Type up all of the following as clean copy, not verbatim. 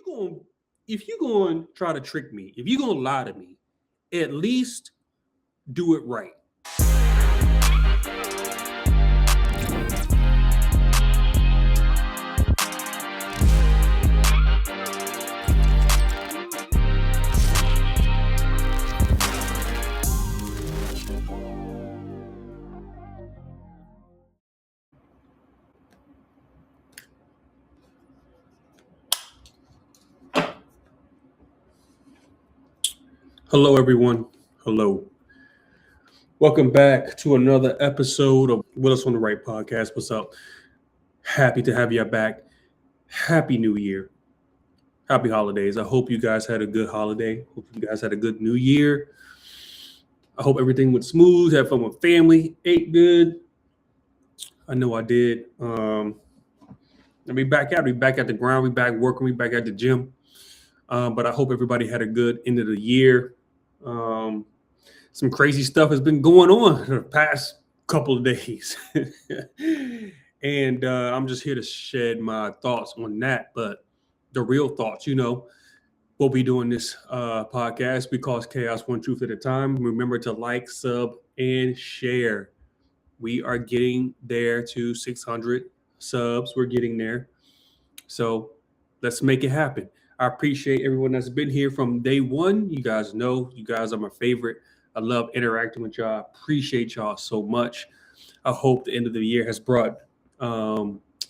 going to try to trick me, if you're going to lie to me, at least do it right. Hello, everyone. Hello. Welcome back to another episode of Willis on the Right podcast. What's up? Happy to have you back. Happy New Year. Happy holidays. I hope you guys had a good holiday. Hope you guys had a good New Year. I hope everything went smooth. Had fun with family. Ate good. I know I did. We back out. We back at the ground. We back working. We back at the gym. But I hope everybody had a good end of the year. Some crazy stuff has been going on the past couple of days. And I'm just here to shed my thoughts on that. But the real thoughts, we'll be doing this podcast. We cause chaos one truth at a time. Remember to like, sub, and share. We are getting there to 600 subs. We're getting there. So let's make it happen. I appreciate everyone that's been here from day one. You guys know, you guys are my favorite. I love interacting with y'all. I appreciate y'all so much. I hope the end of the year has brought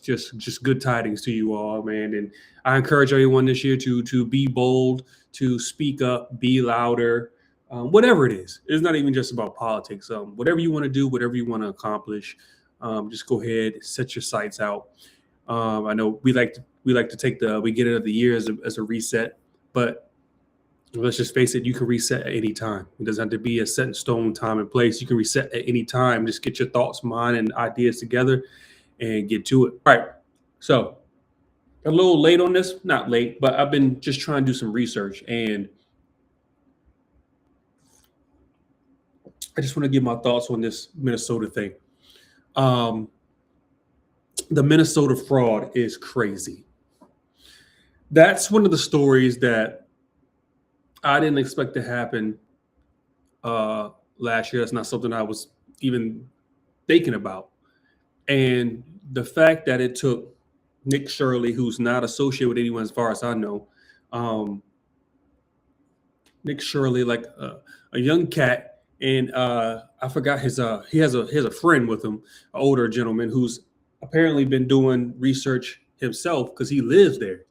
just good tidings to you all, man. And I encourage everyone this year to be bold, to speak up, be louder, whatever it is. It's not even just about politics. Whatever you want to do, whatever you want to accomplish, just go ahead, set your sights out. I know we like to take the beginning of the year as a reset, but let's just face it, you can reset at any time. It doesn't have to be a set in stone time and place. You can reset at any time. Just get your thoughts, mind, and ideas together and get to it. All right. So a little late on this, not late, but I've been just trying to do some research, and I just want to give my thoughts on this Minnesota thing. The Minnesota fraud is crazy. That's one of the stories that I didn't expect to happen last year. That's not something I was even thinking about. And the fact that it took Nick Shirley, who's not associated with anyone as far as I know, Nick Shirley, like a young cat, and I forgot he has a friend with him, an older gentleman who's apparently been doing research himself because he lives there.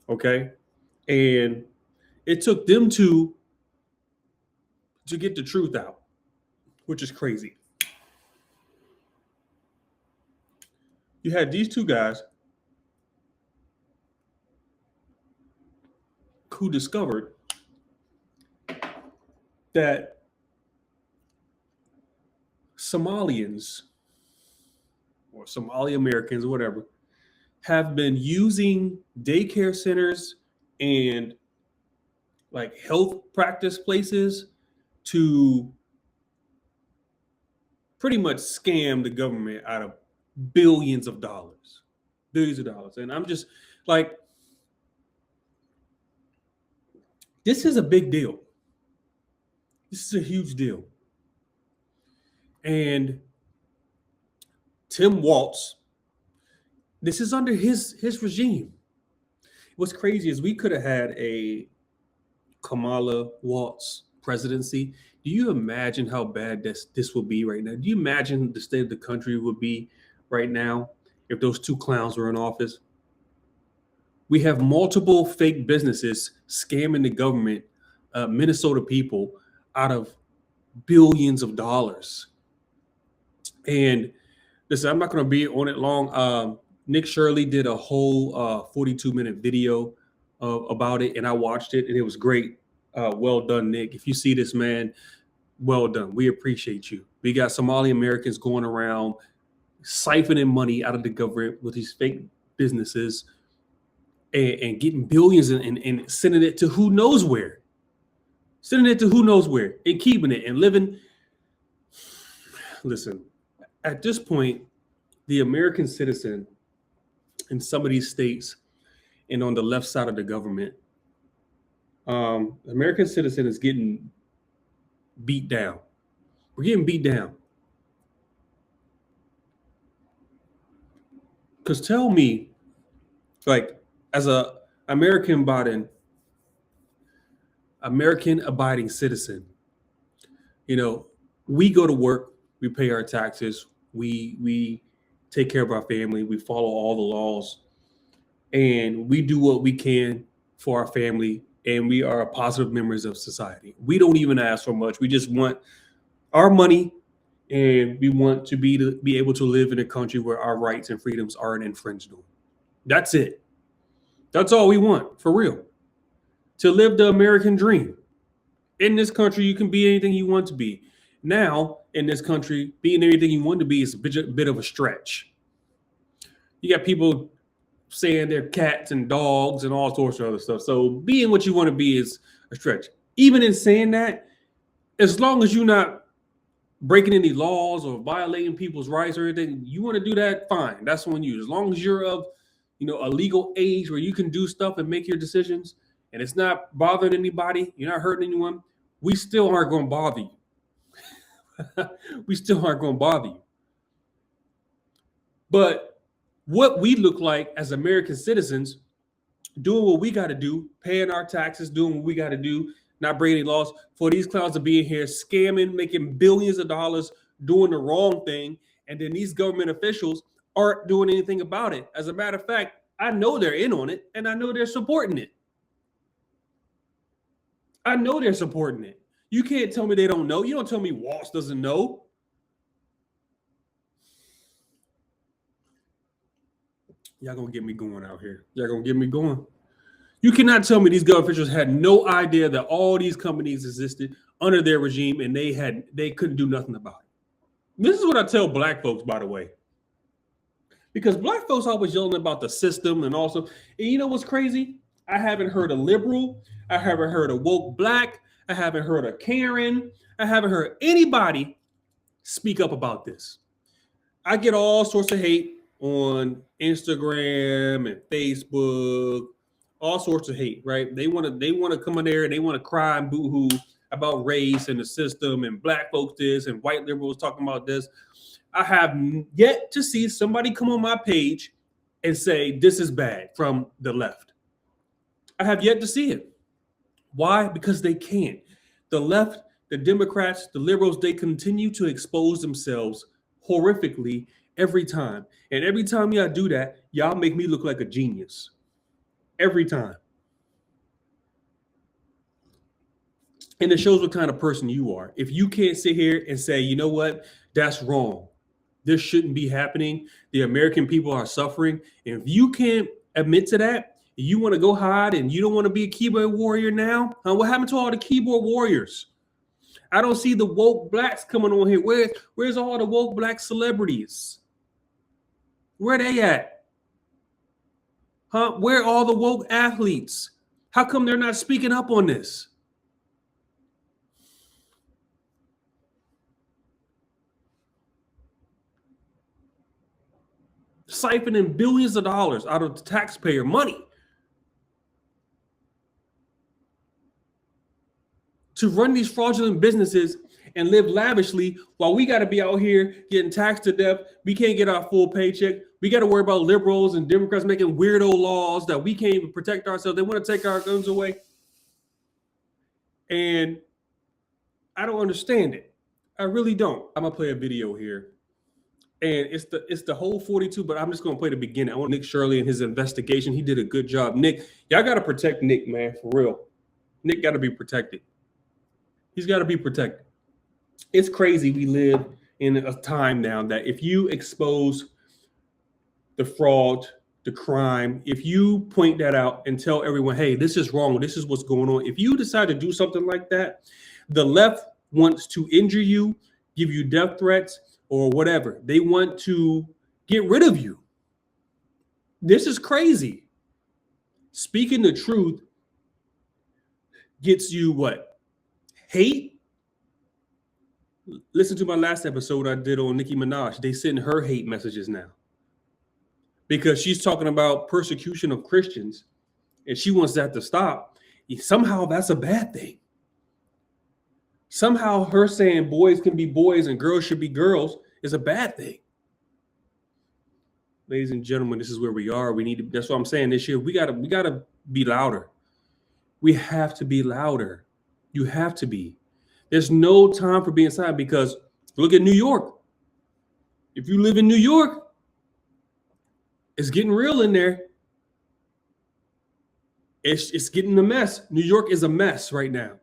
Okay, and it took them to get the truth out, which is crazy. You had these two guys who discovered that Somalians or Somali Americans or whatever have been using daycare centers and like health practice places to pretty much scam the government out of billions of dollars. And I'm just like, this is a big deal. This is a huge deal. And Tim Walz, this is under his regime. What's crazy is we could have had a Kamala Walz presidency. Do you imagine how bad this will be right now? Do you imagine the state of the country would be right now if those two clowns were in office? We have multiple fake businesses scamming the government, Minnesota people, out of billions of dollars. And listen, I'm not going to be on it long. Nick Shirley did a whole 42-minute video about it, and I watched it, and it was great. Well done, Nick. If you see this, man, well done. We appreciate you. We got Somali Americans going around siphoning money out of the government with these fake businesses and getting billions and sending it to who knows where. And keeping it and living. Listen, at this point, the American citizen in some of these states and on the left side of the government. American citizen is getting beat down. We're getting beat down. Because tell me, like, as a American abiding citizen, you know, we go to work, we pay our taxes, we take care of our family, we follow all the laws, and we do what we can for our family, and we are positive members of society. We don't even ask for much. We just want our money, and we want to be able to live in a country where our rights and freedoms aren't infringed on. That's it. That's all we want, for real. To live the American dream. In this country, you can be anything you want to be. Now, in this country, being anything you want to be is a bit of a stretch. You got people saying they're cats and dogs and all sorts of other stuff. So being what you want to be is a stretch. Even in saying that, as long as you're not breaking any laws or violating people's rights or anything, you want to do that, fine. That's on you. As long as you're of, a legal age where you can do stuff and make your decisions, and it's not bothering anybody, you're not hurting anyone, we still aren't going to bother you. We still aren't going to bother you. But what we look like as American citizens, doing what we got to do, paying our taxes, doing what we got to do, not breaking any laws, for these clowns to be in here scamming, making billions of dollars, doing the wrong thing, and then these government officials aren't doing anything about it. As a matter of fact, I know they're in on it, and I know they're supporting it. I know they're supporting it. You can't tell me they don't know. You don't tell me Walsh doesn't know. Y'all gonna get me going out here. Y'all gonna get me going. You cannot tell me these government officials had no idea that all these companies existed under their regime and they couldn't do nothing about it. This is what I tell black folks, by the way. Because black folks always yelling about the system and also, and you know what's crazy? I haven't heard a liberal. I haven't heard a woke black. I haven't heard a Karen. I haven't heard anybody speak up about this. I get all sorts of hate on Instagram and Facebook, all sorts of hate, right? They want to come in there and they want to cry and boo-hoo about race and the system and black folks this and white liberals talking about this. I have yet to see somebody come on my page and say this is bad from the left. I have yet to see it. Why? Because they can't. The left, the Democrats, the liberals, they continue to expose themselves horrifically every time. And every time y'all do that, y'all make me look like a genius. Every time. And it shows what kind of person you are. If you can't sit here and say, you know what, that's wrong. This shouldn't be happening. The American people are suffering. And if you can't admit to that, you want to go hide and you don't want to be a keyboard warrior now? What happened to all the keyboard warriors? I don't see the woke blacks coming on here. Where's all the woke black celebrities? Where they at? Where are all the woke athletes? How come they're not speaking up on this? Siphoning billions of dollars out of the taxpayer money to run these fraudulent businesses and live lavishly while we got to be out here getting taxed to death. We can't get our full paycheck. We got to worry about liberals and Democrats making weirdo laws that we can't even protect ourselves. They want to take our guns away. And I don't understand it. I really don't. I'm going to play a video here. And it's the whole 42, but I'm just going to play the beginning. I want Nick Shirley and his investigation. He did a good job. Nick, y'all got to protect Nick, man, for real. Nick got to be protected. He's got to be protected. It's crazy. We live in a time now that if you expose the fraud, the crime, if you point that out and tell everyone, hey, this is wrong, this is what's going on. If you decide to do something like that, the left wants to injure you, give you death threats, or whatever. They want to get rid of you. This is crazy. Speaking the truth gets you what? Hate? Listen to my last episode I did on Nicki Minaj. They send her hate messages now because she's talking about persecution of Christians. and she wants that to stop, somehow that's a bad thing. Somehow her saying boys can be boys and girls should be girls is a bad thing. Ladies and gentlemen, this is where we are. We need to, that's what I'm saying this year. We gotta be louder. We have to be louder. You have to be. There's no time for being silent, because look at New York. If you live in New York, it's getting real in there. It's getting a mess. New York is a mess right now.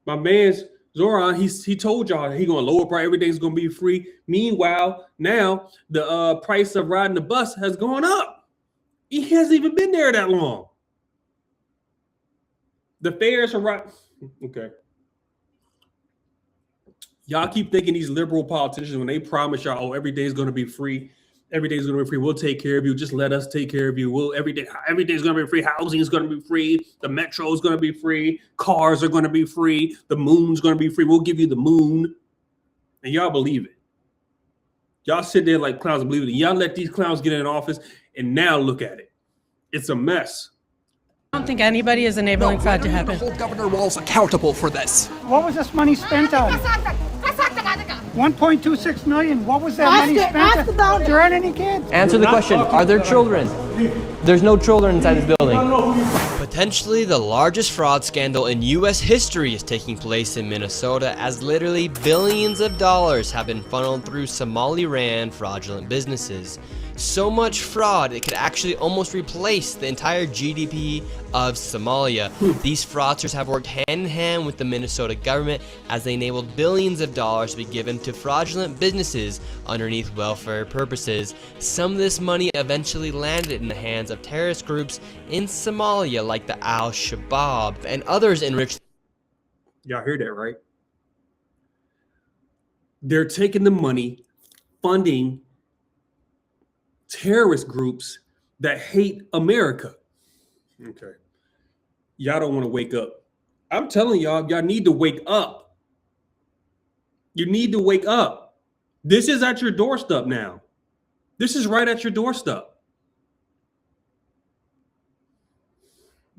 My man's Zoran, he told y'all he gonna lower price, everything's gonna be free. Meanwhile, now the price of riding the bus has gone up. He hasn't even been there that long. The fares are right. Okay. Y'all keep thinking these liberal politicians, when they promise y'all, oh, every day is gonna be free. Everything's gonna be free. We'll take care of you. Just let us take care of you. Everything's gonna be free. Housing is gonna be free. The metro is gonna be free. Cars are gonna be free. The moon's gonna be free. We'll give you the moon, and y'all believe it. Y'all sit there like clowns and believe it. Y'all let these clowns get in office, and now look at it. It's a mess. I don't think anybody is enabling fraud to happen. Hold Governor Walz accountable for this. What was this money spent on? 1.26 million. What was that money spent on? There aren't any kids. Answer the question. Are there children? There's no children inside this building. Potentially the largest fraud scandal in U.S. history is taking place in Minnesota, as literally billions of dollars have been funneled through Somali-ran fraudulent businesses. So much fraud, it could actually almost replace the entire GDP of Somalia. These fraudsters have worked hand in hand with the Minnesota government as they enabled billions of dollars to be given to fraudulent businesses underneath welfare purposes. Some of this money eventually landed in the hands of terrorist groups in Somalia like the Al-Shabaab, and others enriched. Y'all hear that, right? They're taking the money, funding terrorist groups that hate America. Okay. Y'all don't want to wake up. I'm telling y'all need to wake up. You need to wake up. This is at your doorstep now. This is right at your doorstep.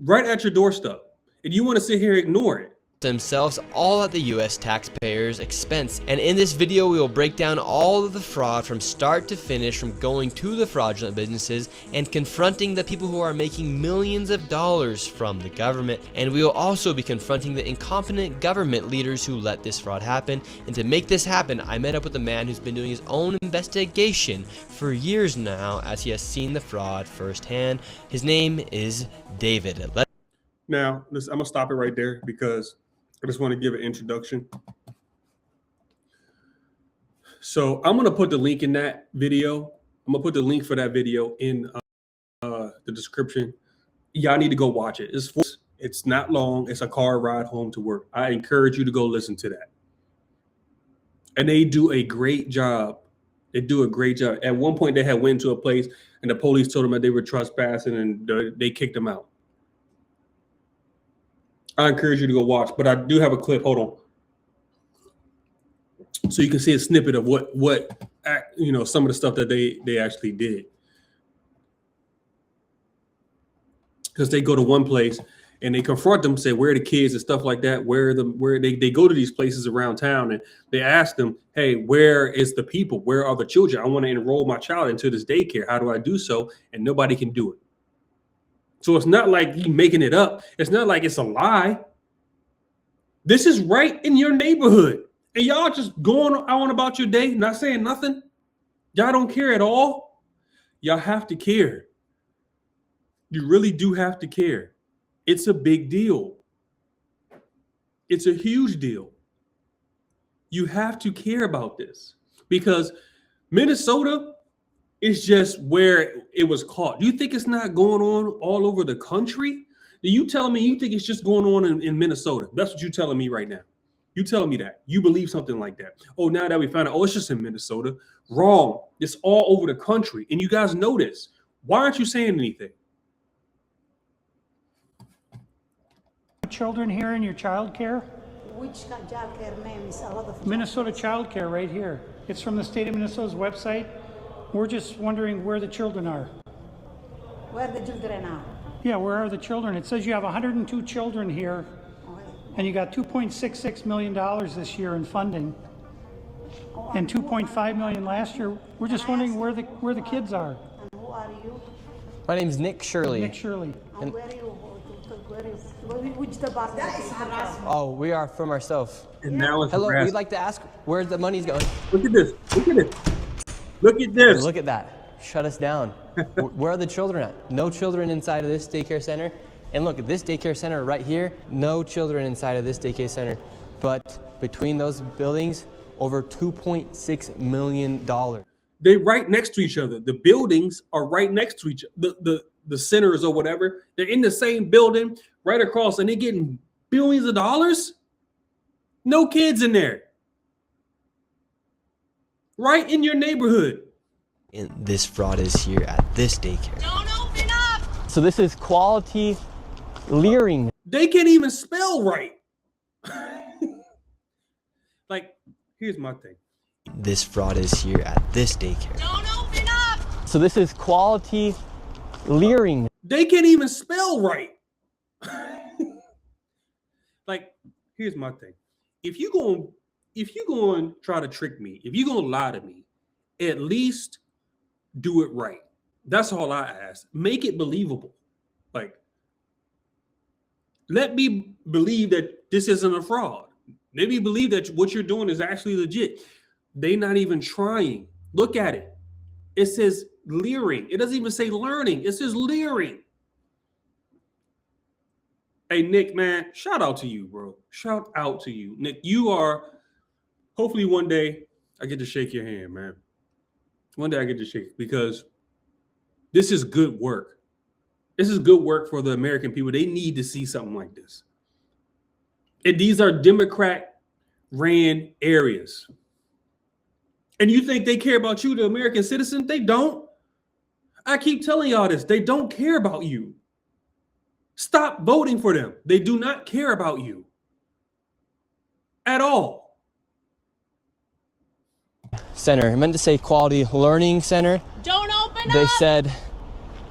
Right at your doorstep. And you want to sit here and ignore it. Themselves, all at the U.S. taxpayers' expense. And in this video, we will break down all of the fraud from start to finish, from going to the fraudulent businesses and confronting the people who are making millions of dollars from the government. And we will also be confronting the incompetent government leaders who let this fraud happen. And to make this happen, I met up with a man who's been doing his own investigation for years now, as he has seen the fraud firsthand. His name is David. Now, listen, I'm gonna stop it right there because I just want to give an introduction. So I'm going to put the link in that video. I'm going to put the link for that video in the description. Y'all need to go watch it. It's not long. It's a car ride home to work. I encourage you to go listen to that. And they do a great job. They do a great job. At one point, they had went to a place and the police told them that they were trespassing and they kicked them out. I encourage you to go watch, but I do have a clip. Hold on, so you can see a snippet of what some of the stuff that they actually did. Because they go to one place and they confront them, say where are the kids and stuff like that. Where they go to these places around town and they ask them, hey, where is the people? Where are the children? I want to enroll my child into this daycare. How do I do so? And nobody can do it. So it's not like you making it up. It's not like it's a lie. This is right in your neighborhood. And y'all just going on about your day, not saying nothing. Y'all don't care at all. Y'all have to care. You really do have to care. It's a big deal. It's a huge deal. You have to care about this because Minnesota is just where it was caught. Do you think it's not going on all over the country? Are you telling me you think it's just going on in Minnesota? That's what you're telling me right now. You telling me that. You believe something like that. Oh, now that we found out, oh, it's just in Minnesota. Wrong. It's all over the country. And you guys know this. Why aren't you saying anything? Children here in your child care? Which child care name is a lot of Minnesota Child Care right here. It's from the state of Minnesota's website. We're just wondering where the children are. Where the children are? Yeah, where are the children? It says you have 102 children here, and you got $2.66 million this year in funding, and $2.5 million last year. We're just wondering where the kids are. And who are you? My name's Nick Shirley. Nick Shirley. And where you? Which department? Oh, we are from ourselves. And now it's Hello, harassment. we'd like to ask where the money's going. Look at this. Look at it. Look at this. Look at that. Shut us down. Where are the children at? No children inside of this daycare center. And look at this daycare center right here. No children inside of this daycare center. But between those buildings, over $2.6 million. They're right next to each other. The buildings are right next to each other. The centers or whatever. They're in the same building right across, and they're getting billions of dollars. No kids in there. Right in your neighborhood. And this fraud is here at this daycare. Don't open up! So this is quality leering. They can't even spell right. Like, here's my thing. This fraud is here at this daycare. Don't open up! So this is quality leering. They can't even spell right. Like, here's my thing. If you going to try to trick me, if you're going to lie to me, at least do it right. That's all I ask. Make it believable. Like, let me believe that this isn't a fraud. Let me believe that what you're doing is actually legit. They're not even trying. Look at it. It says leering. It doesn't even say learning. It says leering. Hey, Nick, man, shout out to you, bro. Shout out to you. Nick, you are, hopefully one day I get to shake your hand, man. One day I get to shake it, because this is good work. This is good work for the American people. They need to see something like this. And these are Democrat-ran areas. And you think they care about you, the American citizen? They don't. I keep telling y'all this. They don't care about you. Stop voting for them. They do not care about you at all. Center. I meant to say quality learning center. Don't open up! They said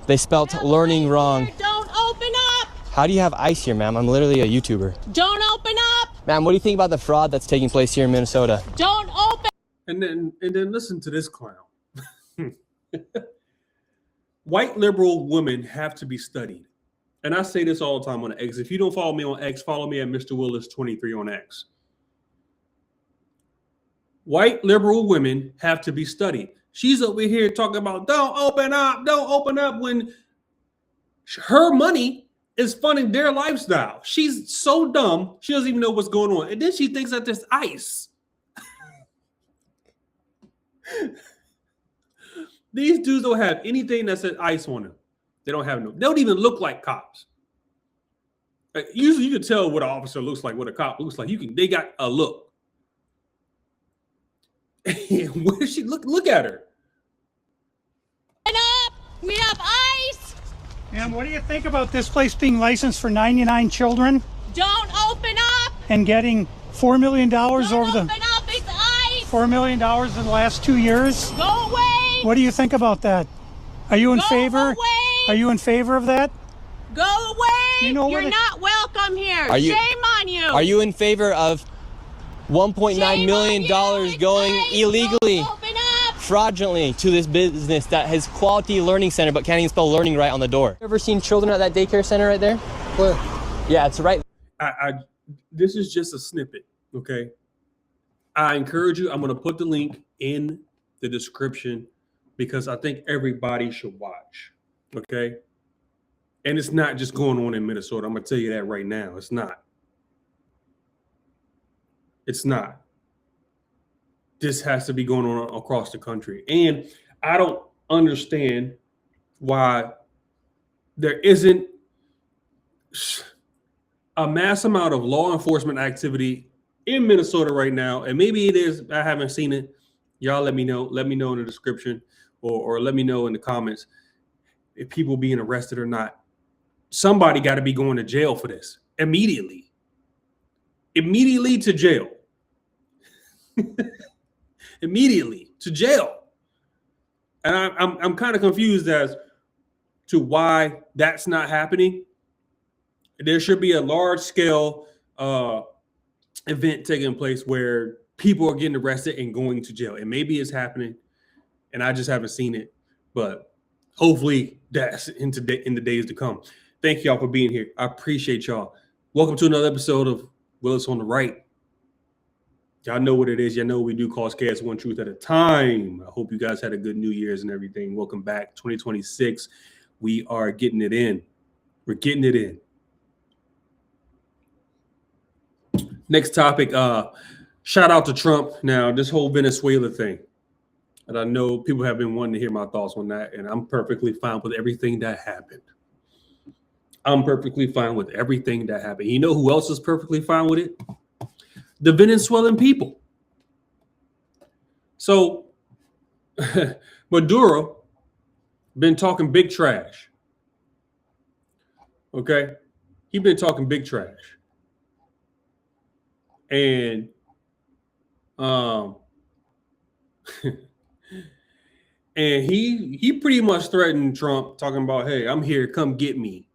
they spelt learning wrong. Don't open up! How do you have ice here, ma'am? I'm literally a YouTuber. Don't open up! Ma'am, what do you think about the fraud that's taking place here in Minnesota? Don't open! And then listen to this clown. White liberal women have to be studied. And I say this all the time on X. If you don't follow me on X, follow me at Mr. Willis23 on X. White liberal women have to be studied. She's over here talking about don't open up, when her money is funding their lifestyle. She's so dumb, she doesn't even know what's going on. And then she thinks that there's ice. These dudes don't have anything that says ice on them. They don't have no. They don't even look like cops. Usually, you can tell what an officer looks like, what a cop looks like. They got a look. Where does she look? Look at her. Open up! We have ice! And what do you think about this place being licensed for 99 children Don't open up! and getting $4 million Don't over open the up! It's ice! $4 million in the last 2 years? Go away! What do you think about that? Are you in Go favor? away! Are you in favor of that? Go away! You know where You're the- not welcome here. Are you- Shame on you. Are you in favor of $1.9 Shame million on you. It's going ice. illegally, Don't open up. fraudulently to this business that has quality learning center but can't even spell learning right on the door? Ever seen children at that daycare center right there? Well, Yeah, it's right. this is just a snippet, okay? I encourage you. I'm going to put the link in the description because I think everybody should watch, okay? And it's not just going on in Minnesota. I'm going to tell you that right now. It's not. It's not. This has to be going on across the country. And I don't understand why there isn't a mass amount of law enforcement activity in Minnesota right now. And maybe it is. I haven't seen it. Y'all let me know. Let me know in the description or let me know in the comments if people being arrested or not. Somebody got to be going to jail for this immediately. Immediately to jail. Immediately to jail. And I'm kind of confused as to why that's not happening. There should be a large-scale event taking place where people are getting arrested and going to jail. And maybe it's happening, and I just haven't seen it. But hopefully that's in the days to come. Thank y'all for being here. I appreciate y'all. Welcome to another episode of Willis on the Right. Y'all know what it is. Y'all know what we do, cause chaos one truth at a time. I hope you guys had a good New Year's and everything. Welcome back. 2026. We are getting it in. We're getting it in. Next topic. Shout out to Trump. Now, this whole Venezuela thing. And I know people have been wanting to hear my thoughts on that. And I'm perfectly fine with everything that happened. I'm perfectly fine with everything that happened. You know who else is perfectly fine with it? The Venezuelan people. So Maduro been talking big trash. Okay? He been talking big trash. And and he pretty much threatened Trump, talking about, hey, I'm here, come get me.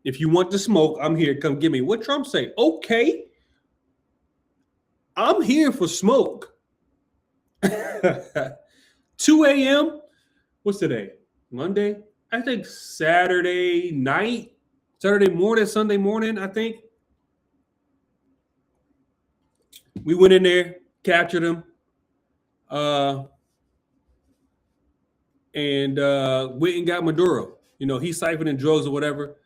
If you want to smoke, I'm here, come get me. What Trump say? Okay. I'm here for smoke. 2 a.m. What's today? Monday? I think Saturday night, Saturday morning, Sunday morning, I think. We went in there, captured him, and went and got Maduro. You know, he's siphoning drugs or whatever.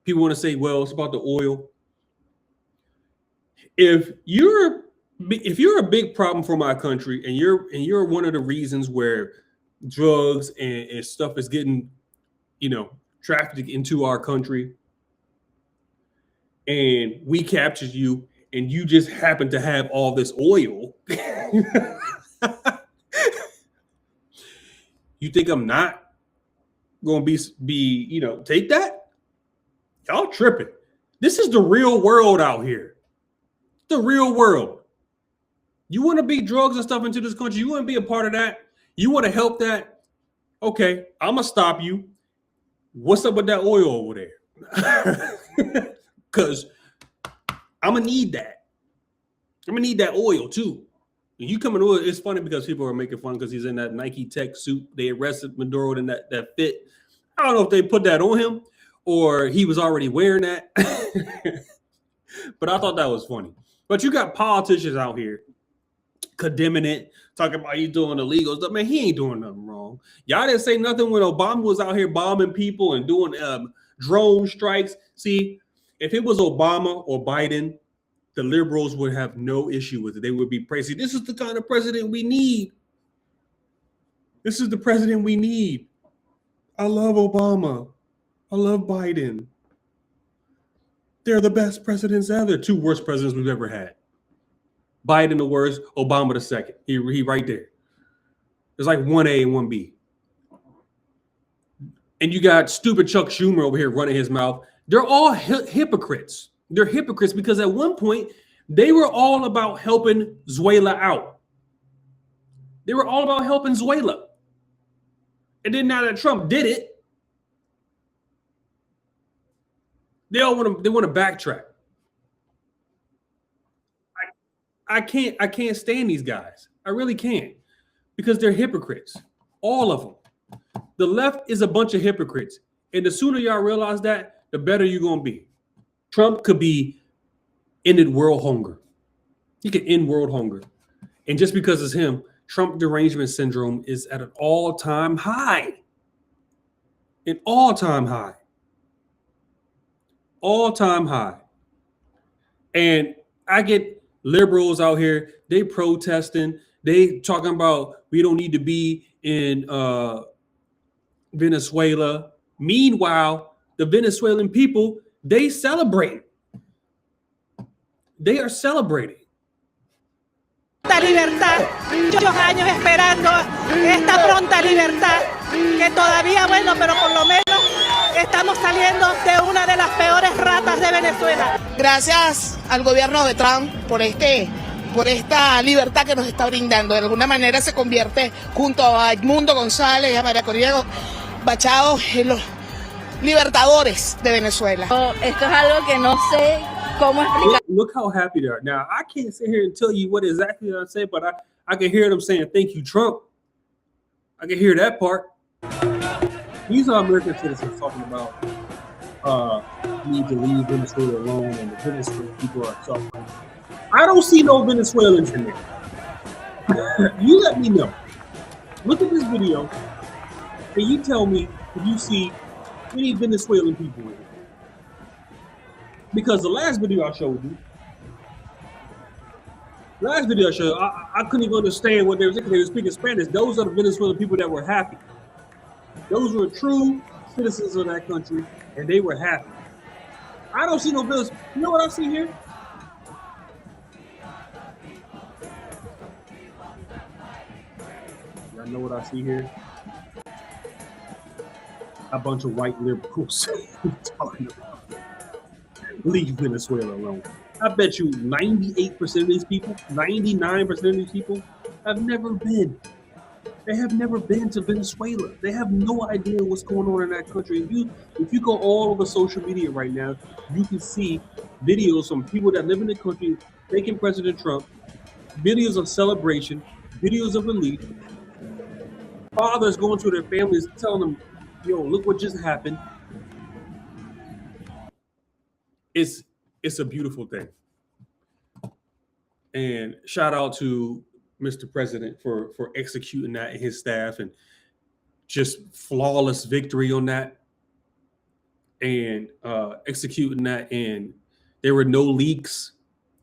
People want to say, well, it's about the oil. If you're a big problem for my country, and you're one of the reasons where drugs and stuff is getting, trafficked into our country, and we captured you, and you just happen to have all this oil, you think I'm not going to be take that? Y'all tripping. This is the real world out here. The real world. You want to beat drugs and stuff into this country? You want to be a part of that? You want to help that? Okay, I'm going to stop you. What's up with that oil over there? Because I'm going to need that. I'm going to need that oil too. And you come in oil, it's funny because people are making fun because he's in that Nike Tech suit. They arrested Maduro in that fit. I don't know if they put that on him or he was already wearing that. But I thought that was funny. But you got politicians out here condemning it, talking about he's doing illegal stuff. Man, he ain't doing nothing wrong. Y'all didn't say nothing when Obama was out here bombing people and doing drone strikes. See, if it was Obama or Biden, the liberals would have no issue with it. They would be praising, this is the kind of president we need. This is the president we need. I love Obama. I love Biden. They're the best presidents ever. Two worst presidents we've ever had. Biden the worst, Obama the second. He right there. There's like 1A and 1B. And you got stupid Chuck Schumer over here running his mouth. They're all hypocrites. They're hypocrites because at one point, they were all about helping Venezuela out. They were all about helping Venezuela. And then now that Trump did it, they want to backtrack. I can't stand these guys. I really can't, because they're hypocrites. All of them. The left is a bunch of hypocrites. And the sooner y'all realize that, the better you're going to be. Trump could be ended world hunger. He could end world hunger. And just because it's him, Trump derangement syndrome is at an all-time high. An all-time high. All-time high. And I get liberals out here, they protesting, they talking about we don't need to be in Venezuela. Meanwhile, the Venezuelan people, they celebrate. They are celebrating. Esta libertad, muchos años esperando esta pronta libertad, que todavía, bueno, pero por lo menos estamos saliendo de una de las peores ratas de Venezuela. Gracias al gobierno de Trump por esta libertad que nos está brindando. De alguna manera se convierte junto a Edmundo González y a María Corina bachados en los libertadores de Venezuela. Esto es algo que no sé cómo explicar. Look how happy they are. Now, I can't sit here and tell you what exactly I said, but I can hear them saying, "Thank you, Trump." I can hear that part. These are American citizens talking about need to leave Venezuela alone and the Venezuelan people are suffering. I don't see no Venezuelans in there. You let me know. Look at this video and you tell me if you see any Venezuelan people in it. Because the last video I showed you, I couldn't even understand what they were saying. They were speaking Spanish. Those are the Venezuelan people that were happy. Those were true citizens of that country, and they were happy. I don't see no Venezuelans. You know what I see here? Y'all know what I see here? A bunch of white liberals talking about leave Venezuela alone. I bet you 98% of these people, 99% of these people have never been. They have never been to Venezuela. They have no idea what's going on in that country. If you go all over social media right now, you can see videos from people that live in the country thanking President Trump, videos of celebration, videos of relief, fathers going to their families telling them, "Yo, look what just happened." It's a beautiful thing. And shout out to Mr. President for executing that and his staff, and just flawless victory on that, and executing that. And there were no leaks.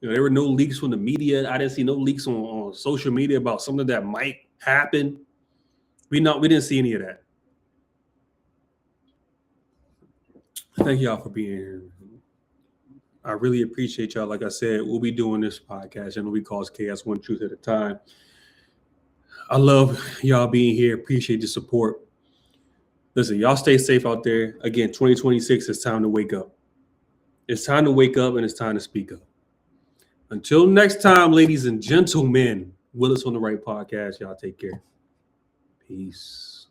There were no leaks from the media. I didn't see no leaks on social media about something that might happen. We didn't see any of that. Thank y'all for being here. I really appreciate y'all. Like I said, we'll be doing this podcast, and we call Chaos One Truth at a Time. I love y'all being here. Appreciate the support. Listen, y'all stay safe out there. Again, 2026, it's time to wake up. It's time to wake up, and it's time to speak up. Until next time, ladies and gentlemen, Willis on the Right podcast. Y'all take care. Peace.